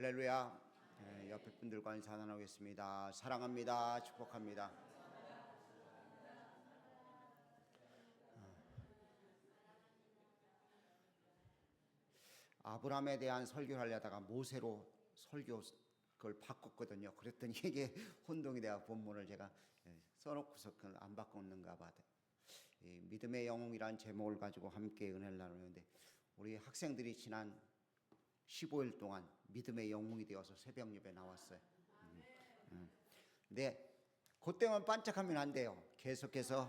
할렐루야. 옆에 분들과 인사 나누겠습니다. 사랑합니다. 축복합니다. 아브라함에 대한 설교를 하려다가 모세로 설교 그걸 바꿨거든요. 그랬더니 이게 혼동이 돼서 본문을 제가 써놓고서 그걸 안 바꿨는가 봐. 믿음의 영웅이라는 제목을 가지고 함께 은혜를 나누는데, 우리 학생들이 지난 15일 동안 믿음의 영웅이 되어서 새벽 예배 나왔어요. 근데 그때만 반짝하면 안 돼요. 계속해서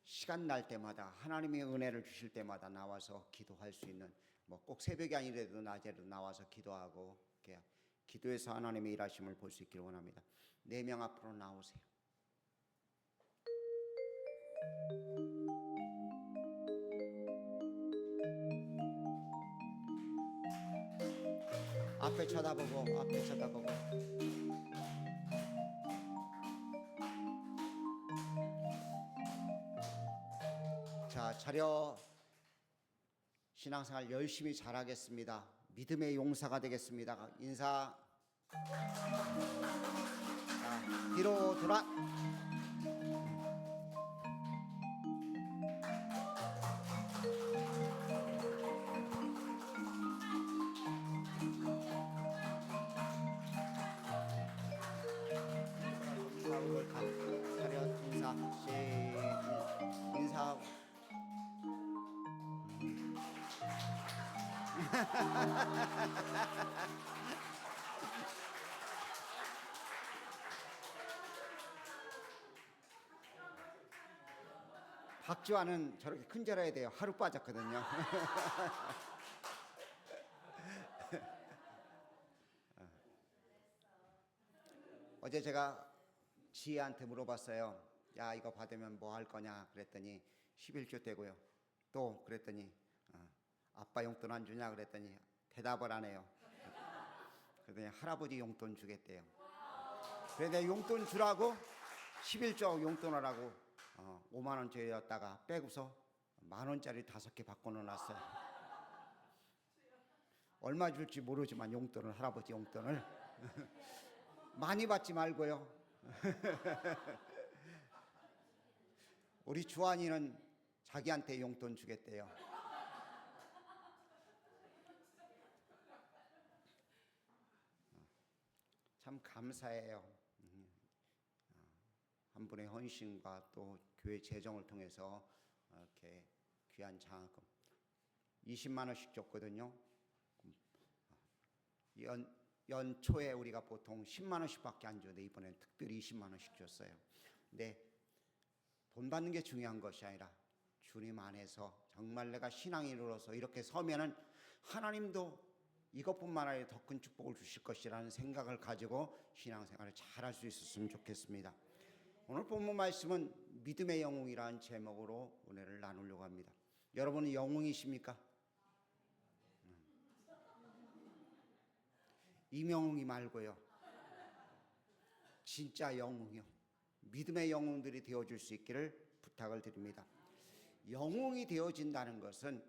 시간 날 때마다, 하나님의 은혜를 주실 때마다 나와서 기도할 수 있는, 뭐 꼭 새벽이 아니라도 낮에도 나와서 기도하고, 이렇게 기도해서 하나님의 일하심을 볼 수 있기를 원합니다. 4명 앞으로 나오세요. 앞에 쳐다보고, 앞에 쳐다보고. 자, 차려. 신앙생활 열심히 잘하겠습니다. 믿음의 용사가 되겠습니다. 인사. 자, 뒤로 돌아. 차렷 인사. 인사하고. 박지환은 저렇게 큰 줄 알아야 돼요. 하루 빠졌거든요. 어제 제가 지혜한테 물어봤어요. 야, 이거 받으면 뭐 할 거냐 그랬더니 11조 떼고요. 또 그랬더니 아빠 용돈 안 주냐 그랬더니 대답을 안 해요. 그랬더니 할아버지 용돈 주겠대요. 그래서 내가 용돈 주라고 11조 용돈을 하고 5만 원짜리였다가 빼고서 만 원짜리 5개 바꿔놓았어요. 얼마 줄지 모르지만 용돈을, 할아버지 용돈을 많이 받지 말고요. 우리 주한이는 자기한테 용돈 주겠대요. 참 감사해요. 한 분의 헌신과 또 교회 재정을 통해서 이렇게 귀한 장학금 20만 원씩 줬거든요. 연초에 우리가 보통 10만 원씩밖에 안 주는데 이번엔 특별히 20만 원씩 줬어요. 근데 돈 받는 게 중요한 것이 아니라 주님 안에서 정말 내가 신앙인으로서 이렇게 서면은 하나님도 이것뿐만 아니라 더 큰 축복을 주실 것이라는 생각을 가지고 신앙생활을 잘할 수 있었으면 좋겠습니다. 오늘 본문 말씀은 믿음의 영웅이라는 제목으로 은혜를 나누려고 합니다. 여러분은 영웅이십니까? 이명웅이 말고요. 진짜 영웅이요. 믿음의 영웅들이 되어줄 수 있기를 부탁을 드립니다. 영웅이 되어진다는 것은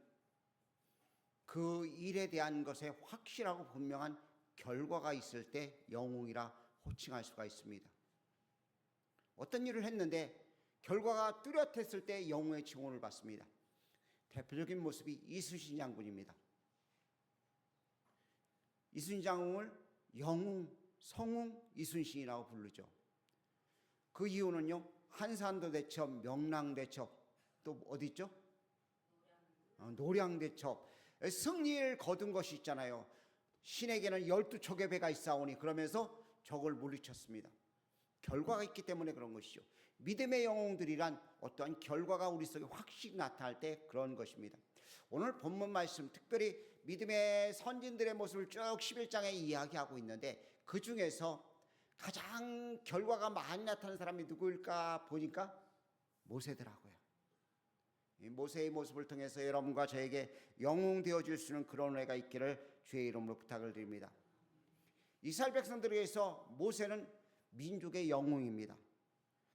그 일에 대한 것에 확실하고 분명한 결과가 있을 때 영웅이라 호칭할 수가 있습니다. 어떤 일을 했는데 결과가 뚜렷했을 때 영웅의 칭호를 받습니다. 대표적인 모습이 이순신 장군입니다. 이순신 장군을 영웅, 성웅 이순신이라고 부르죠. 그 이유는요, 한산도 대첩, 명랑 대첩, 또 어디 있죠? 노량 대첩. 승리를 거둔 것이 있잖아요. 신에게는 12척의 배가 있사오니, 그러면서 적을 물리쳤습니다. 결과가 있기 때문에 그런 것이죠. 믿음의 영웅들이란 어떠한 결과가 우리 속에 확실히 나타날 때 그런 것입니다. 오늘 본문 말씀, 특별히 믿음의 선진들의 모습을 쭉 11장에 이야기하고 있는데, 그 중에서 가장 결과가 많이 나타난 사람이 누구일까 보니까 모세더라고요. 이 모세의 모습을 통해서 여러분과 저에게 영웅 되어줄 수 있는 그런 은혜가 있기를 주의 이름으로 부탁을 드립니다. 이스라엘 백성들에 의해서 모세는 민족의 영웅입니다.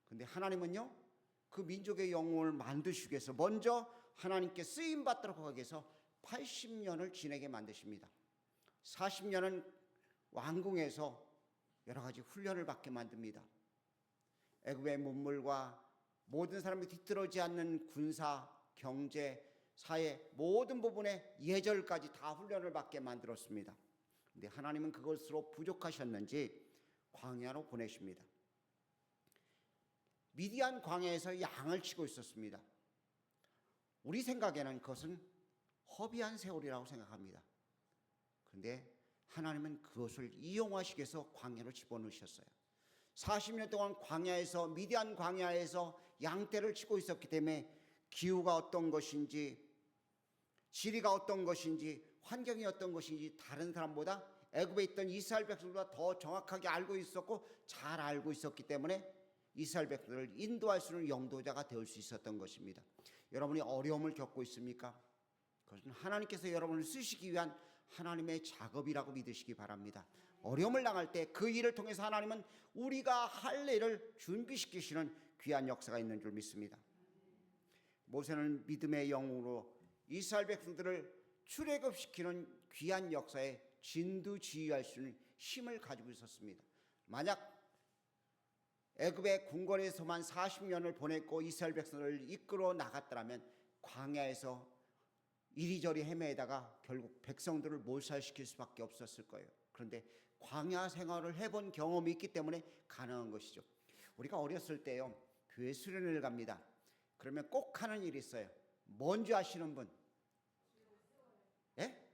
그런데 하나님은요, 그 민족의 영웅을 만드시기 위해서 먼저 하나님께 쓰임받도록 하기 위해서 80년을 지내게 만드십니다. 40년은 왕궁에서 여러 가지 훈련을 받게 만듭니다. 애굽의 문물과 모든 사람이 뒤떨어지지 않는 군사, 경제, 사회 모든 부분에 예절까지 다 훈련을 받게 만들었습니다. 그런데 하나님은 그것으로 부족하셨는지 광야로 보내십니다. 미디안 광야에서 양을 치고 있었습니다. 우리 생각에는 그것은 허비한 세월이라고 생각합니다. 그런데 하나님은 그것을 이용하시기 위해서 광야로 집어넣으셨어요. 40년 동안 광야에서, 미디안 광야에서 양떼를 치고 있었기 때문에 기후가 어떤 것인지, 지리가 어떤 것인지, 환경이 어떤 것인지 다른 사람보다, 애굽에 있던 이스라엘 백성보다 더 정확하게 알고 있었고 잘 알고 있었기 때문에 이스라엘 백성들을 인도할 수 있는 영도자가 될 수 있었던 것입니다. 여러분이 어려움을 겪고 있습니까? 그것은 하나님께서 여러분을 쓰시기 위한 하나님의 작업이라고 믿으시기 바랍니다. 어려움을 당할 때 그 일을 통해서 하나님은 우리가 할 일을 준비시키시는 귀한 역사가 있는 줄 믿습니다. 모세는 믿음의 영으로 이스라엘 백성들을 출애굽시키는 귀한 역사에 진두지휘할 수 있는 힘을 가지고 있었습니다. 만약 애굽의 궁궐에서만 40년을 보냈고 이스라엘 백성을 이끌어 나갔더라면 광야에서 이리저리 헤매다가 결국 백성들을 몰살시킬 수밖에 없었을 거예요. 그런데 광야 생활을 해본 경험이 있기 때문에 가능한 것이죠. 우리가 어렸을 때요, 교회 수련회를 갑니다. 그러면 꼭 하는 일이 있어요. 뭔지 아시는 분? 예?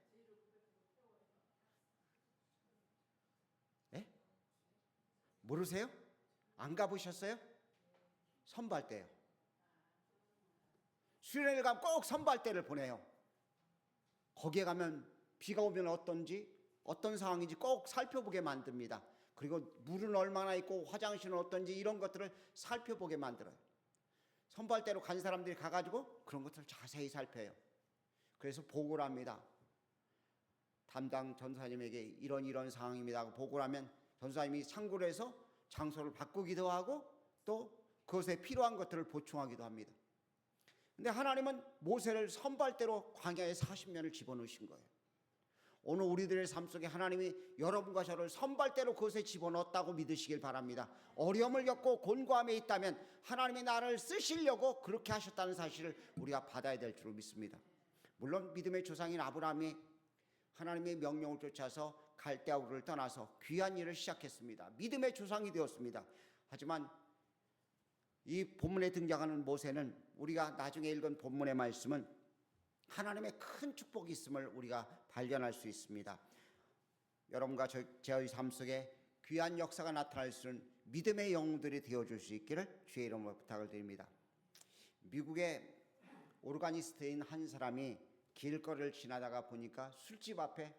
예? 모르세요? 안 가보셨어요? 선발대요. 수련회를 가면 꼭 선발대를 보내요. 거기에 가면 비가 오면 어떤지, 어떤 상황인지 꼭 살펴보게 만듭니다. 그리고 물은 얼마나 있고 화장실은 어떤지 이런 것들을 살펴보게 만들어요. 선발대로 간 사람들이 가가지고 그런 것들을 자세히 살펴요. 그래서 보고를 합니다. 담당 전사님에게 이런 상황입니다 하고 보고를 하면 전사님이 참고를 해서 장소를 바꾸기도 하고 또 그것에 필요한 것들을 보충하기도 합니다. 근데 하나님은 모세를 선발대로 광야에 40년을 집어넣으신 거예요. 오늘 우리들의 삶 속에 하나님이 여러분과 저를 선발대로 그것에 집어넣었다고 믿으시길 바랍니다. 어려움을 겪고 곤고함에 있다면 하나님이 나를 쓰시려고 그렇게 하셨다는 사실을 우리가 받아야 될 줄 믿습니다. 물론 믿음의 조상인 아브라함이 하나님의 명령을 쫓아서 갈대아 우르를 떠나서 귀한 일을 시작했습니다. 믿음의 조상이 되었습니다. 하지만 이 본문에 등장하는 모세는 우리가 나중에 읽은 본문의 말씀은 하나님의 큰 축복이 있음을 우리가 발견할 수 있습니다. 여러분과 저의 삶 속에 귀한 역사가 나타날 수 있는 믿음의 영웅들이 되어줄 수 있기를 주의 이름으로 부탁을 드립니다. 미국의 오르가니스트인 한 사람이 길거리를 지나다가 보니까 술집 앞에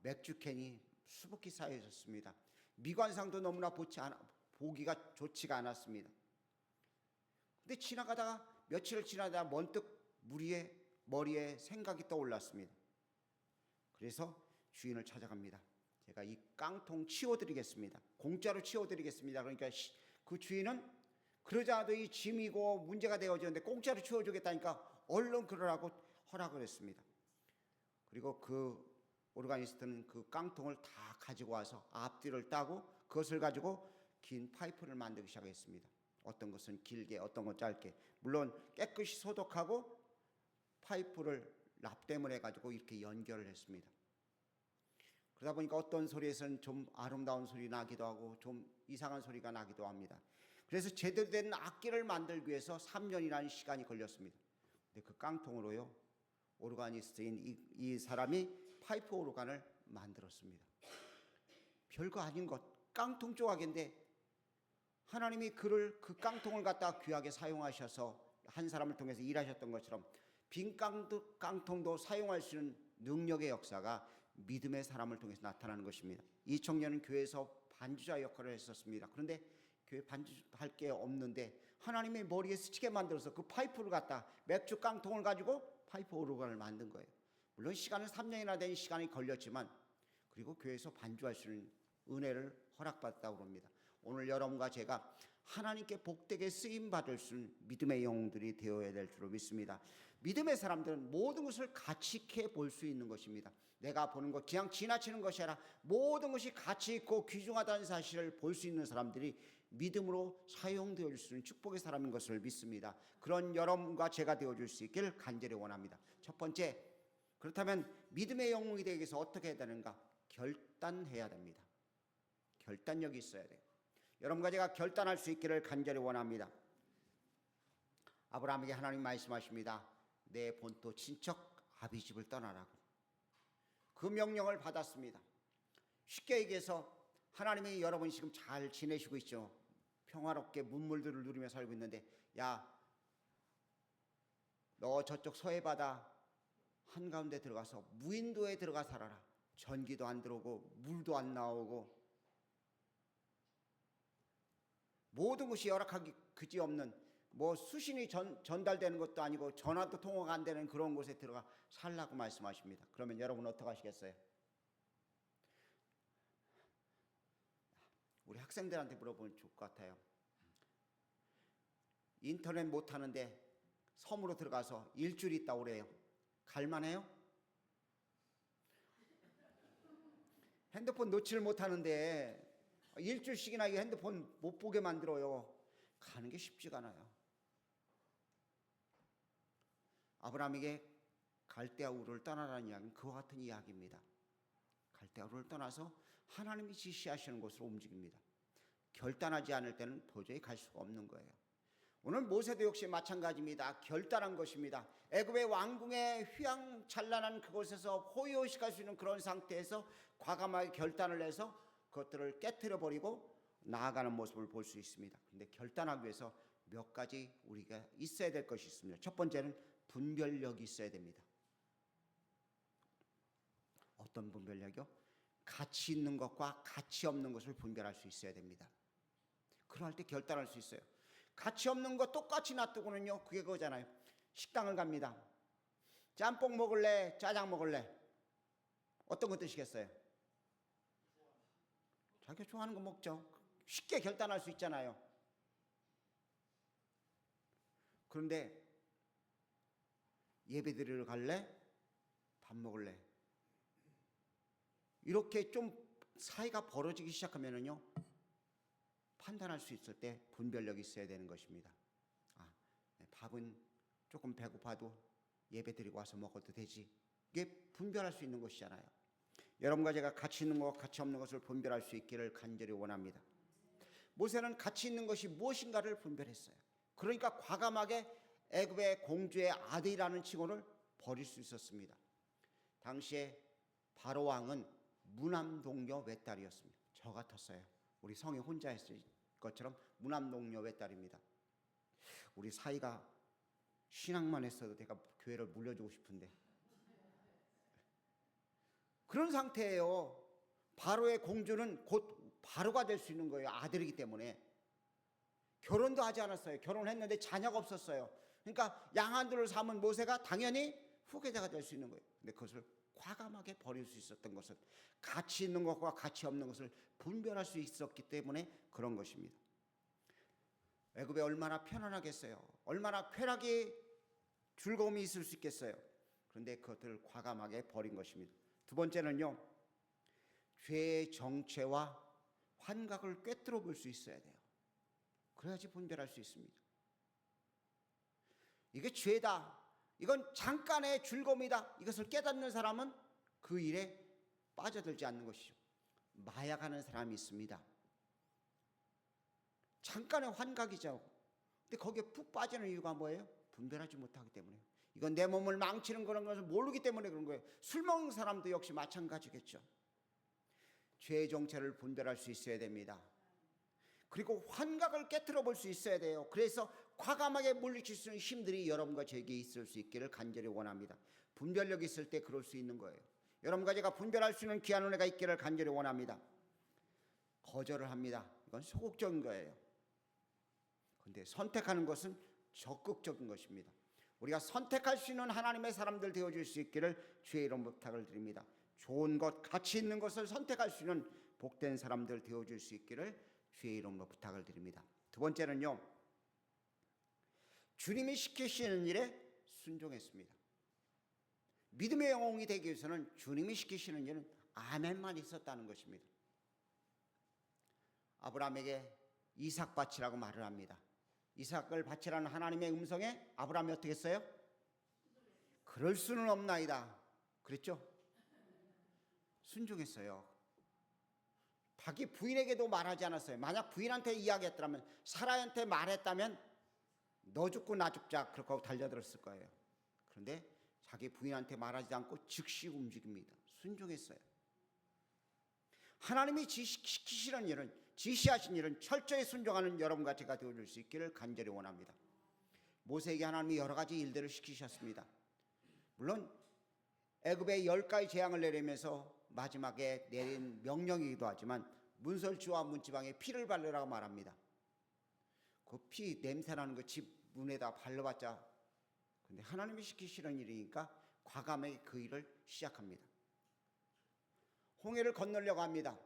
맥주캔이 수북히 쌓여 있었습니다. 미관상도 너무나 보기가 좋지가 않았습니다. 근데 지나가다가 며칠을 지나다가 번뜩 머리에 생각이 떠올랐습니다. 그래서 주인을 찾아갑니다. 제가 이 깡통 치워드리겠습니다. 공짜로 치워드리겠습니다. 그러니까 그 주인은 그러지 않아도 이 짐이고 문제가 되어지는데 공짜로 치워주겠다니까 얼른 그러라고 허락을 했습니다. 그리고 그 오르가니스트는 그 깡통을 다 가지고 와서 앞뒤를 따고 그것을 가지고 긴 파이프를 만들기 시작했습니다. 어떤 것은 길게, 어떤 건 짧게. 물론 깨끗이 소독하고 파이프를 납땜을 해가지고 이렇게 연결을 했습니다. 그러다 보니까 어떤 소리에서는 좀 아름다운 소리 나기도 하고 좀 이상한 소리가 나기도 합니다. 그래서 제대로 된 악기를 만들기 위해서 3년이라는 시간이 걸렸습니다. 근데 그 깡통으로요, 오르가니스트인 이 사람이 파이프 오르간을 만들었습니다. 별거 아닌 것, 깡통 조각인데 하나님이 그 깡통을 갖다 귀하게 사용하셔서 한 사람을 통해서 일하셨던 것처럼 빈 깡통도 사용할 수 있는 능력의 역사가 믿음의 사람을 통해서 나타나는 것입니다. 이 청년은 교회에서 반주자 역할을 했었습니다. 그런데 교회 반주할 게 없는데 하나님의 머리에 스치게 만들어서 그 파이프를 갖다 맥주 깡통을 가지고 파이프 오르간을 만든 거예요. 물론 시간은 3년이나 된 시간이 걸렸지만 그리고 교회에서 반주할 수 있는 은혜를 허락받았다고 합니다. 오늘 여러분과 제가 하나님께 복되게 쓰임받을 수 있는 믿음의 영웅들이 되어야 될 줄로 믿습니다. 믿음의 사람들은 모든 것을 가치 있게 볼 수 있는 것입니다. 내가 보는 것 그냥 지나치는 것이 아니라 모든 것이 가치 있고 귀중하다는 사실을 볼 수 있는 사람들이 믿음으로 사용되어질 수 있는 축복의 사람인 것을 믿습니다. 그런 여러분과 제가 되어줄 수 있기를 간절히 원합니다. 첫 번째, 그렇다면 믿음의 영웅이 되기 위해서 어떻게 해야 되는가? 결단해야 됩니다. 결단력이 있어야 돼요. 여러분과 제가 결단할 수 있기를 간절히 원합니다. 아브라함에게 하나님 말씀하십니다. 내 본토 친척 아비집을 떠나라고. 그 명령을 받았습니다. 쉽게 얘기해서 하나님이 여러분이 지금 잘 지내시고 있죠. 평화롭게 문물들을 누리며 살고 있는데, 야, 너 저쪽 서해바다 한가운데 들어가서 무인도에 들어가 살아라. 전기도 안 들어오고 물도 안 나오고 모든 것이 열악하기 그지없는, 뭐 수신이 전달되는 것도 아니고 전화도 통화가 안 되는 그런 곳에 들어가 살라고 말씀하십니다. 그러면 여러분 어떻게 하시겠어요? 우리 학생들한테 물어보면 좋을 것 같아요. 인터넷 못 하는데 섬으로 들어가서 일주일 있다 오래요. 갈만해요? 핸드폰 놓지를 못하는데 일주일씩이나 이 핸드폰 못 보게 만들어요. 가는 게 쉽지가 않아요. 아브라함에게 갈대아 우르를 떠나라는 이야기는 그와 같은 이야기입니다. 갈대아 우르를 떠나서 하나님이 지시하시는 곳으로 움직입니다. 결단하지 않을 때는 도저히 갈 수가 없는 거예요. 오늘 모세도 역시 마찬가지입니다. 결단한 것입니다. 애굽의 왕궁의 휘황찬란한 그곳에서 호의호식할 수 있는 그런 상태에서 과감하게 결단을 해서 그것들을 깨트려 버리고 나아가는 모습을 볼 수 있습니다. 그런데 결단하기 위해서 몇 가지 우리가 있어야 될 것이 있습니다. 첫 번째는 분별력이 있어야 됩니다. 어떤 분별력이요? 가치 있는 것과 가치 없는 것을 분별할 수 있어야 됩니다. 그럴 때 결단할 수 있어요. 가치 없는 거 똑같이 놔두고는요, 그게 그거잖아요. 식당을 갑니다. 짬뽕 먹을래? 짜장 먹을래? 어떤 거 드시겠어요? 자기가 좋아하는 거 먹죠. 쉽게 결단할 수 있잖아요. 그런데 예배 드리러 갈래? 밥 먹을래? 이렇게 좀 사이가 벌어지기 시작하면은요, 판단할 수 있을 때 분별력이 있어야 되는 것입니다. 밥은 조금 배고파도 예배 드리고 와서 먹어도 되지. 이게 분별할 수 있는 것이잖아요. 여러분과 제가 가치 있는 것과 가치 없는 것을 분별할 수 있기를 간절히 원합니다. 모세는 가치 있는 것이 무엇인가를 분별했어요. 그러니까 과감하게 애굽의 공주의 아들이라는 칭호를 버릴 수 있었습니다. 당시에 바로 왕은 무남동녀 외딸이었습니다. 저 같았어요. 우리 성에 혼자 했을 것처럼 무남동녀 외딸입니다. 우리 사이가 신앙만 했어도 내가 교회를 물려주고 싶은데 그런 상태예요. 바로의 공주는 곧 바로가 될 수 있는 거예요. 아들이기 때문에. 결혼도 하지 않았어요. 결혼했는데 자녀가 없었어요. 그러니까 양한들을 삼은 모세가 당연히 후계자가 될 수 있는 거예요. 근데 그것을 과감하게 버릴 수 있었던 것은 가치 있는 것과 가치 없는 것을 분별할 수 있었기 때문에 그런 것입니다. 애굽에 얼마나 편안하겠어요. 얼마나 쾌락이 즐거움이 있을 수 있겠어요. 그런데 그것들을 과감하게 버린 것입니다. 두 번째는요, 죄의 정체와 환각을 꿰뚫어 볼 수 있어야 돼요. 그래야지 분별할 수 있습니다. 이게 죄다, 이건 잠깐의 즐거움이다, 이것을 깨닫는 사람은 그 일에 빠져들지 않는 것이죠. 마약하는 사람이 있습니다. 잠깐의 환각이죠. 근데 거기에 푹 빠지는 이유가 뭐예요? 분별하지 못하기 때문에요. 이건 내 몸을 망치는 그런 것을 모르기 때문에 그런 거예요. 술 먹는 사람도 역시 마찬가지겠죠. 죄의 정체를 분별할 수 있어야 됩니다. 그리고 환각을 깨트려 볼 수 있어야 돼요. 그래서 과감하게 물리칠 수 있는 힘들이 여러분과 저에게 있을 수 있기를 간절히 원합니다. 분별력이 있을 때 그럴 수 있는 거예요. 여러분과 제가 분별할 수 있는 귀한 은혜가 있기를 간절히 원합니다. 거절을 합니다. 이건 소극적인 거예요. 그런데 선택하는 것은 적극적인 것입니다. 우리가 선택할 수 있는 하나님의 사람들 되어줄 수 있기를 주의 이름으로 부탁을 드립니다. 좋은 것, 가치 있는 것을 선택할 수 있는 복된 사람들 되어줄 수 있기를 주의 이름으로 부탁을 드립니다. 두 번째는요, 주님이 시키시는 일에 순종했습니다. 믿음의 영웅이 되기 위해서는 주님이 시키시는 일은 아멘만 있었다는 것입니다. 아브라함에게 이삭 바치라고 말을 합니다. 이삭을 바치라는 하나님의 음성에 아브라함이 어떻게 했어요? 그럴 수는 없나이다 그랬죠? 순종했어요. 자기 부인에게도 말하지 않았어요. 만약 부인한테 이야기했더라면, 사라한테 말했다면 너 죽고 나 죽자 그렇게 하고 달려들었을 거예요. 그런데 자기 부인한테 말하지 않고 즉시 움직입니다. 순종했어요. 하나님이 지시키시는 일은, 지시하신 일은 철저히 순종하는 여러분과 제가 되어줄 수 있기를 간절히 원합니다. 모세에게 하나님이 여러 가지 일들을 시키셨습니다. 물론 애굽에 10가지 재앙을 내리면서 마지막에 내린 명령이기도 하지만 문설주와 문지방에 피를 바르라고 말합니다. 그 피 냄새나는 그 집 문에다 발라봤자, 근데 하나님이 시키시는 일이니까 과감하게 그 일을 시작합니다. 홍해를 건너려고 합니다.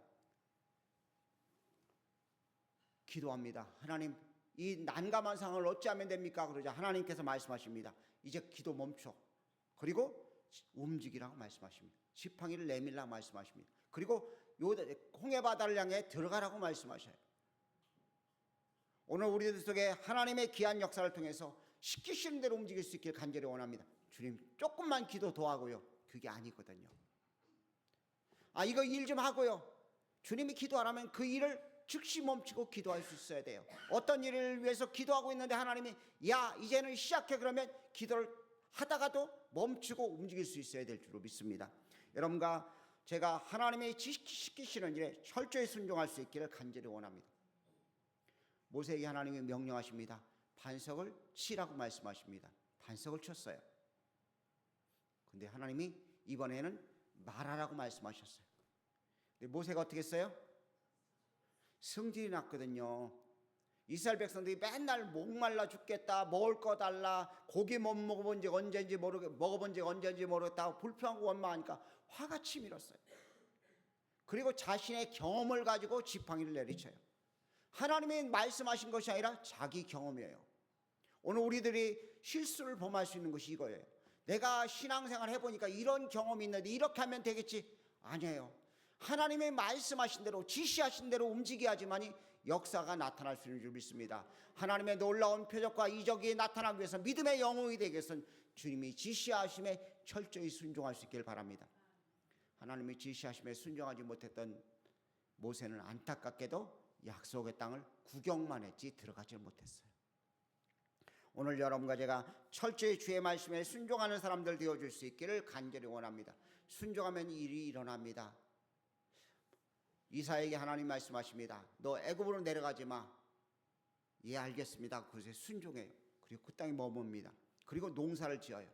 기도합니다. 하나님, 이 난감한 상황을 어찌하면 됩니까? 그러자 하나님께서 말씀하십니다. 이제 기도 멈춰. 그리고 움직이라고 말씀하십니다. 지팡이를 내밀라고 말씀하십니다. 그리고 홍해 바다를 향해 들어가라고 말씀하셔요. 오늘 우리들 속에 하나님의 귀한 역사를 통해서 시키시는 대로 움직일 수 있길 간절히 원합니다. 주님, 조금만 기도 더 하고요. 그게 아니거든요. 이거 일 좀 하고요. 주님이 기도하라면 그 일을 즉시 멈추고 기도할 수 있어야 돼요. 어떤 일을 위해서 기도하고 있는데 하나님이 야 이제는 시작해 그러면 기도를 하다가도 멈추고 움직일 수 있어야 될 줄로 믿습니다. 여러분과 제가 하나님의 지시키시는 일에 철저히 순종할 수 있기를 간절히 원합니다. 모세에게 하나님이 명령하십니다. 반석을 치라고 말씀하십니다. 반석을 쳤어요. 근데 하나님이 이번에는 말하라고 말씀하셨어요. 근데 모세가 어떻게 했어요? 성질이 났거든요. 이스라엘 백성들이 맨날 목말라 죽겠다, 먹을 거 달라, 고기 못 먹어본 지 언제인지 모르겠다고 불평하고 원망하니까 화가 치밀었어요. 그리고 자신의 경험을 가지고 지팡이를 내리쳐요. 하나님이 말씀하신 것이 아니라 자기 경험이에요. 오늘 우리들이 실수를 범할 수 있는 것이 이거예요. 내가 신앙생활 해보니까 이런 경험이 있는데 이렇게 하면 되겠지. 아니에요. 하나님의 말씀하신 대로 지시하신 대로 움직여야지만이 역사가 나타날 수 있는 줄 믿습니다. 하나님의 놀라운 표적과 이적이 나타나기 위해서 믿음의 영웅이 되기 위해서는 주님이 지시하심에 철저히 순종할 수 있기를 바랍니다. 하나님의 지시하심에 순종하지 못했던 모세는 안타깝게도 약속의 땅을 구경만 했지 들어가지 못했어요. 오늘 여러분과 제가 철저히 주의 말씀에 순종하는 사람들 되어줄 수 있기를 간절히 원합니다. 순종하면 일이 일어납니다. 이사야에게 하나님 말씀하십니다. 너 애굽으로 내려가지 마. 예, 알겠습니다. 그것에 순종해요. 그리고 그 땅에 머뭅니다. 그리고 농사를 지어요.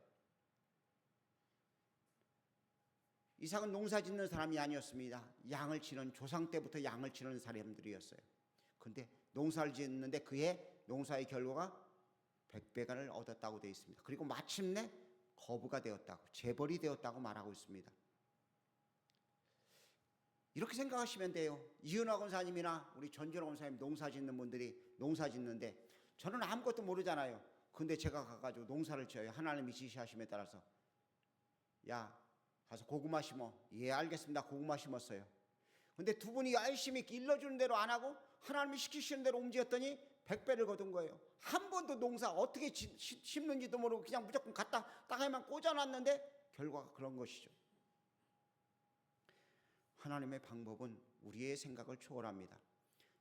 이삭은 농사 짓는 사람이 아니었습니다. 양을 치는, 조상 때부터 양을 치는 사람들이었어요. 그런데 농사를 짓는데 그의 농사의 결과가 100배간을 얻었다고 되어 있습니다. 그리고 마침내 거부가 되었다고, 재벌이 되었다고 말하고 있습니다. 이렇게 생각하시면 돼요. 이은하 권사님이나 우리 전준호 권사님 농사 짓는 분들이 농사 짓는데 저는 아무것도 모르잖아요. 근데 제가 가가지고 농사를 지어요. 하나님이 지시하심에 따라서. 야, 가서 고구마 심어. 예, 알겠습니다. 고구마 심었어요. 근데 두 분이 열심히 일러주는 대로 안 하고 하나님이 시키시는 대로 움직였더니 100배를 거둔 거예요. 한 번도 농사 어떻게 심는지도 모르고 그냥 무조건 갖다 땅에만 꽂아놨는데 결과가 그런 것이죠. 하나님의 방법은 우리의 생각을 초월합니다.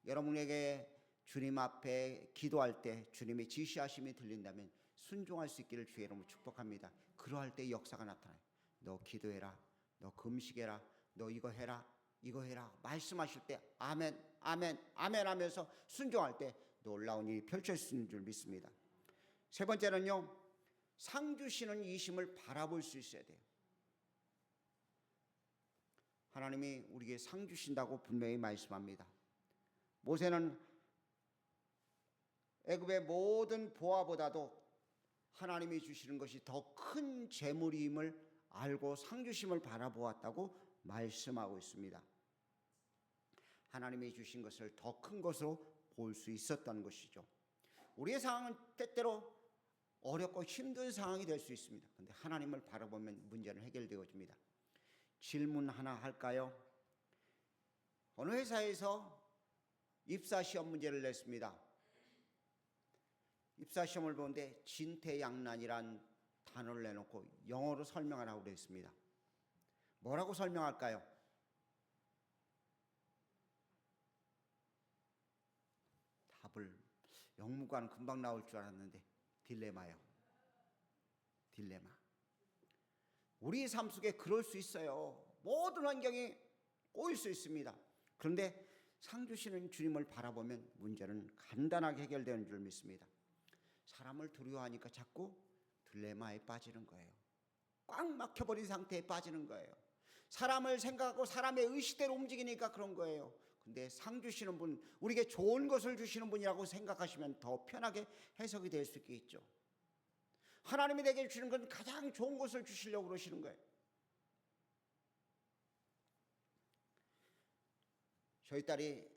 여러분에게 주님 앞에 기도할 때 주님의 지시하심이 들린다면 순종할 수 있기를 주의 이름으로 축복합니다. 그러할 때 역사가 나타나요. 너 기도해라, 너 금식해라, 너 이거 해라, 이거 해라 말씀하실 때 아멘, 아멘, 아멘 하면서 순종할 때 놀라운 일이 펼쳐질 줄 믿습니다. 세 번째는요, 상 주시는 이심을 바라볼 수 있어야 돼요. 하나님이 우리에게 상 주신다고 분명히 말씀합니다. 모세는 애굽의 모든 보화보다도 하나님이 주시는 것이 더 큰 재물임을 알고 상 주심을 바라보았다고 말씀하고 있습니다. 하나님이 주신 것을 더 큰 것으로 볼 수 있었던 것이죠. 우리의 상황은 때때로 어렵고 힘든 상황이 될 수 있습니다. 그런데 하나님을 바라보면 문제는 해결되어집니다. 질문 하나 할까요? 어느 회사에서 입사시험 문제를 냈습니다. 입사시험을 보는데 진퇴양난이란 단어를 내놓고 영어로 설명하라고 그랬습니다. 뭐라고 설명할까요? 답을 영문과는 금방 나올 줄 알았는데 딜레마요. 딜레마. 우리 삶 속에 그럴 수 있어요. 모든 환경이 꼬일 수 있습니다. 그런데 상 주시는 주님을 바라보면 문제는 간단하게 해결되는 줄 믿습니다. 사람을 두려워하니까 자꾸 딜레마에 빠지는 거예요. 꽉 막혀버린 상태에 빠지는 거예요. 사람을 생각하고 사람의 의식대로 움직이니까 그런 거예요. 근데 상 주시는 분, 우리에게 좋은 것을 주시는 분이라고 생각하시면 더 편하게 해석이 될 수 있겠죠. 하나님이 내게 주시는 건 가장 좋은 것을 주시려고 그러시는 거예요. 저희 딸이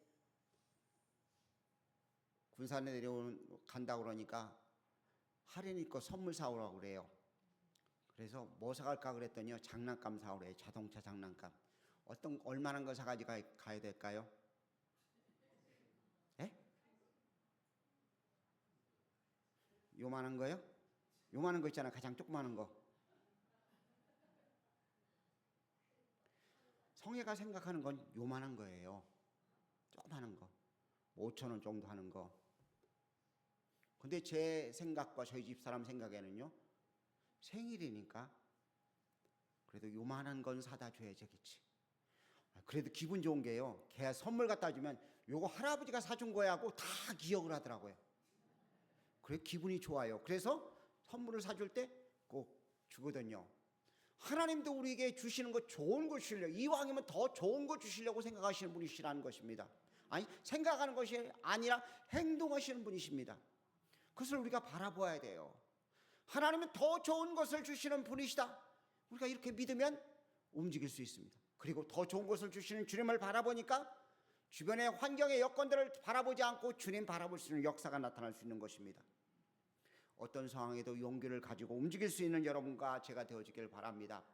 군산에 간다고 그러니까 할인 있고 선물 사오라고 그래요. 그래서 뭐 사갈까 그랬더니요, 장난감 사오래요. 자동차 장난감. 얼마나 거 사가지고 가야 될까요? 예? 요만한 거요? 요만한 거 있잖아. 가장 조그마한 거. 성애가 생각하는 건 요만한 거예요. 조그마한 거. 5,000원 정도 하는 거. 근데 제 생각과 저희 집 사람 생각에는요, 생일이니까 그래도 요만한 건 사다 줘야 되겠지. 그래도 기분 좋은 게요, 걔 선물 갖다 주면 요거 할아버지가 사준 거야 하고 다 기억을 하더라고요. 그래 기분이 좋아요. 그래서 선물을 사줄 때 꼭 주거든요. 하나님도 우리에게 주시는 거 좋은 거 주시려고, 이왕이면 더 좋은 거 주시려고 생각하시는 분이시라는 것입니다. 아니, 생각하는 것이 아니라 행동하시는 분이십니다. 그것을 우리가 바라봐야 돼요. 하나님은 더 좋은 것을 주시는 분이시다. 우리가 이렇게 믿으면 움직일 수 있습니다. 그리고 더 좋은 것을 주시는 주님을 바라보니까 주변의 환경의 여건들을 바라보지 않고 주님 바라볼 수 있는 역사가 나타날 수 있는 것입니다. 어떤 상황에도 용기를 가지고 움직일 수 있는 여러분과 제가 되어지길 바랍니다.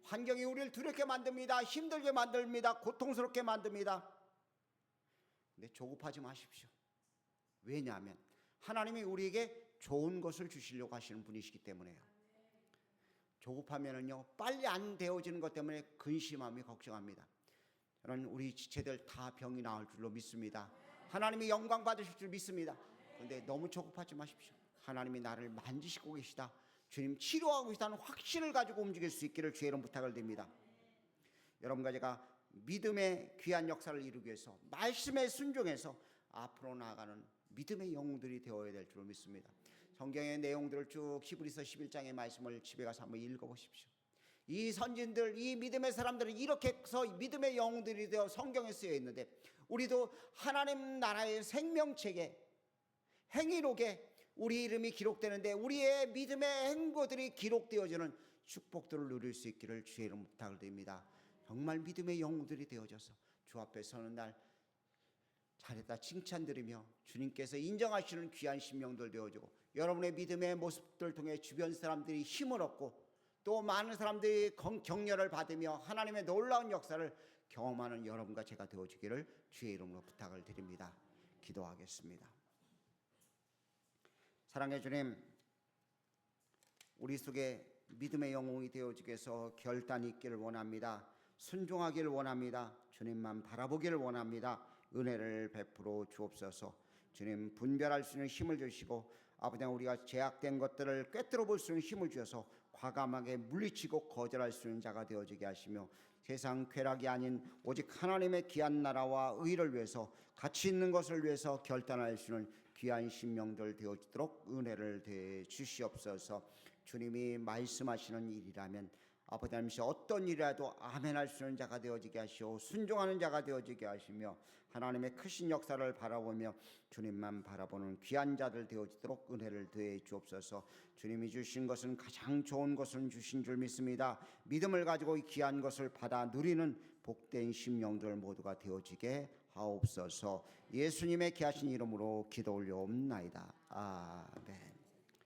환경이 우리를 두렵게 만듭니다. 힘들게 만듭니다. 고통스럽게 만듭니다. 근데 조급하지 마십시오. 왜냐하면 하나님이 우리에게 좋은 것을 주시려고 하시는 분이시기 때문에요. 조급하면은요, 빨리 안 되어지는 것 때문에 근심함이 걱정합니다. 저는 우리 지체들 다 병이 나을 줄로 믿습니다. 하나님이 영광 받으실 줄 믿습니다. 그런데 너무 조급하지 마십시오. 하나님이 나를 만지시고 계시다, 주님 치료하고 계시다는 확신을 가지고 움직일 수 있기를 주의 이름 부탁을 드립니다. 여러분과 제가 믿음의 귀한 역사를 이루기 위해서 말씀에 순종해서 앞으로 나아가는 믿음의 영웅들이 되어야 될 줄 믿습니다. 성경의 내용들을 쭉 히브리서 11장의 말씀을 집에 가서 한번 읽어보십시오. 이 선진들, 이 믿음의 사람들은 이렇게 해서 믿음의 영웅들이 되어 성경에 쓰여 있는데, 우리도 하나님 나라의 생명책에, 행위록에 우리 이름이 기록되는데 우리의 믿음의 행보들이 기록되어지는 축복들을 누릴 수 있기를 주의 이름 부탁을 드립니다. 정말 믿음의 영웅들이 되어져서 주 앞에 서는 날 잘했다 칭찬드리며 주님께서 인정하시는 귀한 심령들 되어지고, 여러분의 믿음의 모습들 통해 주변 사람들이 힘을 얻고 또 많은 사람들이 격려를 받으며 하나님의 놀라운 역사를 경험하는 여러분과 제가 되어지기를 주의 이름으로 부탁을 드립니다. 기도하겠습니다. 사랑의 주님, 우리 속에 믿음의 영웅이 되어지기 위해서 결단이 있기를 원합니다. 순종하기를 원합니다. 주님만 바라보기를 원합니다. 은혜를 베풀어 주옵소서. 주님, 분별할 수 있는 힘을 주시고 아버지, 우리가 제약된 것들을 꿰뚫어 볼 수 있는 힘을 주셔서 과감하게 물리치고 거절할 수 있는 자가 되어지게 하시며, 세상 쾌락이 아닌 오직 하나님의 귀한 나라와 의를 위해서, 가치 있는 것을 위해서 결단할 수 있는 귀한 신명들 되어지도록 은혜를 더해 주시옵소서. 주님이 말씀하시는 일이라면 아버지 하나님, 어떤 일이라도 아멘할 수 있는 자가 되어지게 하시오, 순종하는 자가 되어지게 하시며, 하나님의 크신 역사를 바라보며 주님만 바라보는 귀한 자들 되어지도록 은혜를 더해 주옵소서. 주님이 주신 것은 가장 좋은 것을 주신 줄 믿습니다. 믿음을 가지고 이 귀한 것을 받아 누리는 복된 심령들 모두가 되어지게 하옵소서. 예수님의 귀하신 이름으로 기도 올려옵나이다. 아멘.